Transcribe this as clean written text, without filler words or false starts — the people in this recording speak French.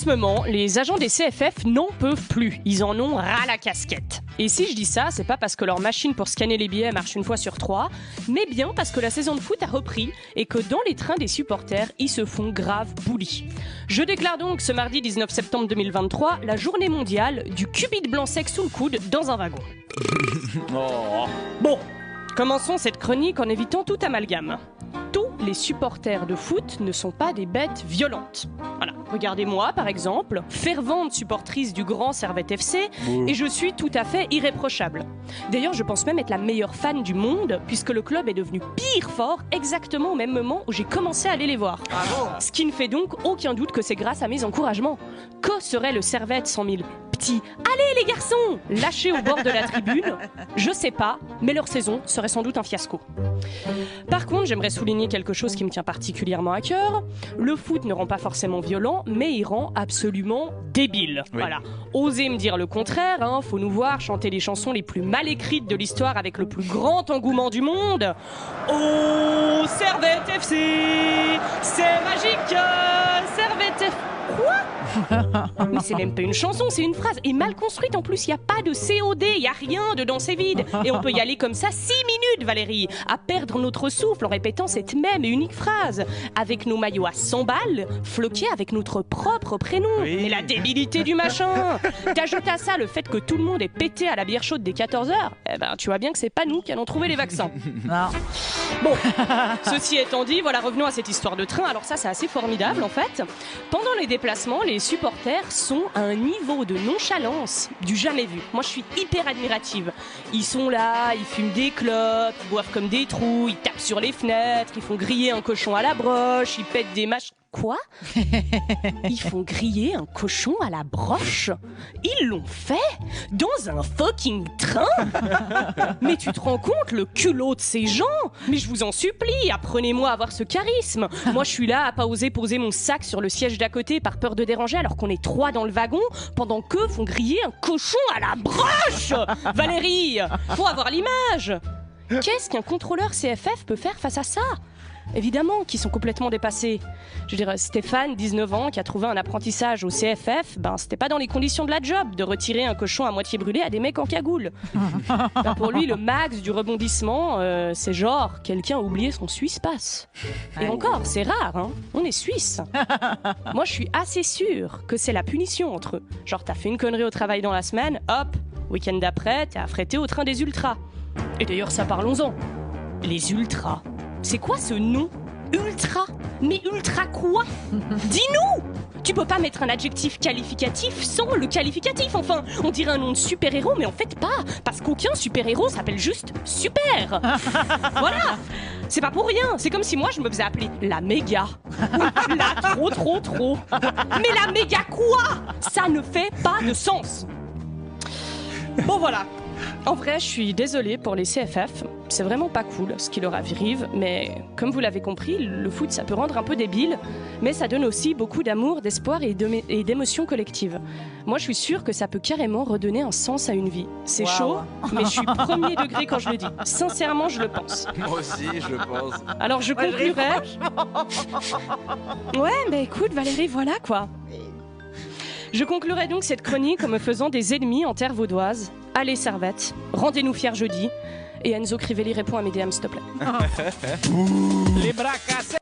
ce moment, les agents des CFF n'en peuvent plus. Ils en ont ras la casquette. Et si je dis ça, c'est pas parce que leur machine pour scanner les billets marche une fois sur 3, mais bien parce que la saison de foot a repris et que dans les trains des supporters, ils se font grave bully. Je déclare donc ce mardi 19 septembre 2023 la journée mondiale du cubit blanc sec sous le coude dans un wagon. Bon, commençons cette chronique en évitant tout amalgame. Tous les supporters de foot ne sont pas des bêtes violentes. Voilà, regardez-moi par exemple, fervente supportrice du Grand Servette FC, et je suis tout à fait irréprochable. D'ailleurs, je pense même être la meilleure fan du monde, puisque le club est devenu pire fort exactement au même moment où j'ai commencé à aller les voir. Ce qui ne fait donc aucun doute que c'est grâce à mes encouragements. Que serait le Servette sans 1000 petits « Allez les garçons !» lâchés au bord de la tribune? Je sais pas, mais leur saison serait sans doute un fiasco. Par contre, j'aimerais souligner quelque chose qui me tient particulièrement à cœur. Le foot ne rend pas forcément violent, mais il rend absolument débile. Oui. Voilà. Osez me dire le contraire, hein. Faut nous voir chanter les chansons les plus mal écrites de l'histoire avec le plus grand engouement du monde. Oh, Servette FC, c'est magique, Servette FC. Quoi? Mais c'est même pas une chanson, c'est une phrase. Et mal construite en plus, il n'y a pas de COD, il n'y a rien dedans, c'est vide. Et on peut y aller comme ça 6 minutes, Valérie, à perdre notre souffle en répétant cette même et unique phrase. Avec nos maillots à 100 balles, floqués avec notre propre prénom. Oui. Mais la débilité du machin. T'ajoutes à ça le fait que tout le monde est pété à la bière chaude dès 14h, eh ben tu vois bien que c'est pas nous qui allons trouver les vaccins. Non. Bon, ceci étant dit, voilà, revenons à cette histoire de train. Alors ça, c'est assez formidable en fait. Pendant les déplacements, les supporters sont à un niveau de nonchalance du jamais vu. Moi, je suis hyper admirative. Ils sont là, ils fument des clopes, ils boivent comme des trous, ils tapent sur les fenêtres, ils font griller un cochon à la broche, ils pètent des mâches... Quoi? Ils font griller un cochon à la broche? Ils l'ont fait? Dans un fucking train? Mais tu te rends compte le culot de ces gens? Mais je vous en supplie, apprenez-moi à avoir ce charisme. Moi je suis là à pas oser poser mon sac sur le siège d'à côté par peur de déranger alors qu'on est 3 dans le wagon pendant qu'eux font griller un cochon à la broche. Valérie, faut avoir l'image. Qu'est-ce qu'un contrôleur CFF peut faire face à ça? Évidemment qu'ils sont complètement dépassés. Je veux dire, Stéphane, 19 ans, qui a trouvé un apprentissage au CFF, ben c'était pas dans les conditions de la job de retirer un cochon à moitié brûlé à des mecs en cagoule. Ben, pour lui, le max du rebondissement, c'est genre quelqu'un a oublié son Suisse-passe. Et encore, c'est rare, hein. On est suisse. Moi, je suis assez sûre que c'est la punition entre eux. Genre, t'as fait une connerie au travail dans la semaine, hop, week-end d'après, t'es affrété au train des ultras. Et d'ailleurs, ça, parlons-en. Les ultras. C'est quoi ce nom? Ultra? Mais ultra quoi? Dis-nous! Tu peux pas mettre un adjectif qualificatif sans le qualificatif, enfin! On dirait un nom de super-héros, mais en fait pas! Parce qu'aucun super-héros s'appelle juste Super! Voilà! C'est pas pour rien! C'est comme si moi je me faisais appeler la méga! La trop! Mais la méga quoi? Ça ne fait pas de sens! Bon voilà! En vrai, je suis désolée pour les CFF, c'est vraiment pas cool ce qui leur arrive, mais comme vous l'avez compris, le foot ça peut rendre un peu débile, mais ça donne aussi beaucoup d'amour, d'espoir et d'émotions collectives. Moi je suis sûre que ça peut carrément redonner un sens à une vie. C'est chaud, mais je suis premier degré quand je le dis. Sincèrement, je le pense. Moi aussi, je le pense. Alors je conclurai... Ouais, mais écoute Valérie, voilà quoi. Je conclurai donc cette chronique en me faisant des ennemis en terre vaudoise. Allez Servette, rendez-nous fiers jeudi. Et Enzo Crivelli répond à mes DM s'il te plaît. Les bras cassés.